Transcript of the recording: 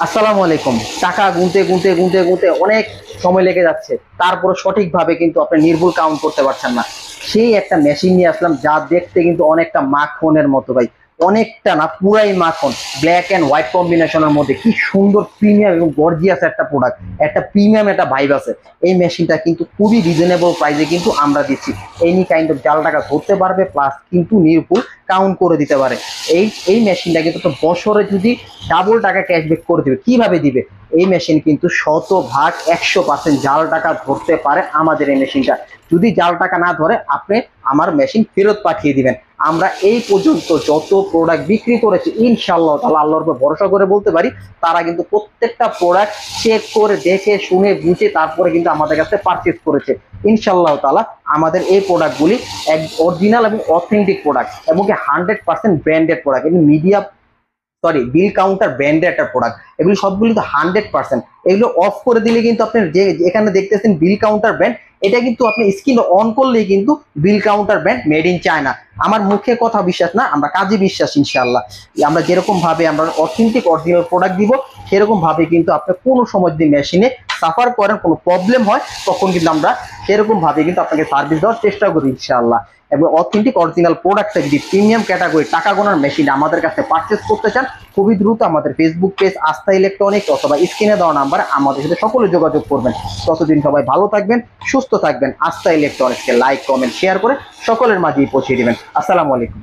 আসসালামু আলাইকুম। টাকা গুনতে গুনতে গুনতে গুনতে অনেক সময় লেগে যাচ্ছে, তারপরে সঠিকভাবে কিন্তু আপনি নির্ভুল কাউন্ট করতে পারছেন না। সেই একটা মেশিন নিয়ে আসলাম, যা দেখতে কিন্তু অনেকটা মাখনের মতো ভাই, অনেকটা না পুরাই মাখন। ব্ল্যাক এন্ড হোয়াইট কম্বিনেশনের মধ্যে কি সুন্দর প্রিমিয়াম এবং গর্জিয়াস একটা প্রোডাক্ট, একটা প্রিমিয়াম একটা ভাইব আছে। এই মেশিনটা কিন্তু খুবই রিজনেবল প্রাইসে কিন্তু আমরা দিচ্ছি। এনি কাইন্ড অফ জাল টাকা ধরতে পারবে, প্লাস কিন্তু নির্ভুল কাউন্ট করে দিতে পারে। এই এই মেশিনটা কিন্তু তো বছরে যদি ডাবল টাকা ক্যাশব্যাক করে দিবে। কিভাবে দিবে? এই মেশিন কিন্তু 100% জাল টাকা ধরতে পারে আমাদের এই মেশিনটা। যদি জাল টাকা না ধরে, আপনি আমার মেশিন ফেরত পাঠিয়ে দিবেন। আমরা এই পর্যন্ত যত প্রোডাক্ট বিক্রি করেছি, ইনশাআল্লাহ তাআলা আল্লাহর উপর ভরসা করে বলতে পারি, তারা কিন্তু প্রত্যেকটা প্রোডাক্ট চেক করে দেখে শুনে বুঝে তারপরে কিন্তু আমাদের কাছে পারচেজ করেছে। ইনশাআল্লাহ তাআলা আমাদের এই প্রোডাক্টগুলি এক অরিজিনাল এবং অথেন্টিক প্রোডাক্ট, এবং 100% ব্র্যান্ডেড প্রোডাক্ট। এবং মিডিয়া সরি বিল কাউন্টার ব্র্যান্ডের একটা প্রোডাক্ট। এগুলি সবগুলি তো 100%। এগুলো অফ করে দিলে কিন্তু আপনি যে এখানে দেখতেছেন বিল কাউন্টার ব্র্যান্ড, এটা কিন্তু আপনি স্ক্রিন অন করলেই কিন্তু বিল counter brand made in China. আমার মুখে কথা বিশ্বাস না, আমরা কাজে বিশ্বাস। ইনশাআল্লাহ আমরা যেরকম ভাবে আমরা অথেন্টিক অরিজিনাল প্রোডাক্ট দিব, সেরকম ভাবে কিন্তু আপনি কোনো সময় যদি মেশিনে সাফার করেন, কোনো প্রবলেম হয়, তখন কিন্তু আমরা সেরকম ভাবে কিন্তু আপনাকে সার্ভিস দেওয়ার চেষ্টা করি ইনশাআল্লাহ। এবং অথেন্টিক অরিজিনাল প্রোডাক্টটা যদি প্রিমিয়াম ক্যাটাগরি টাকা গোনার মেশিন আমাদের কাছে পারচেস করতে চান, খুবই দ্রুত আমাদের ফেসবুক পেজ আস্থা ইলেকট্রনিক্স অথবা স্ক্রিনে দেওয়া নাম্বার আমাদের সাথে সকলে যোগাযোগ করবেন। ততদিন সবাই ভালো থাকবেন, সুস্থ থাকবেন। আস্থা ইলেকট্রনিক্সকে লাইক, কমেন্ট, শেয়ার করে সকলের মাঝেই পৌঁছে দিবেন। আসসালামু আলাইকুম।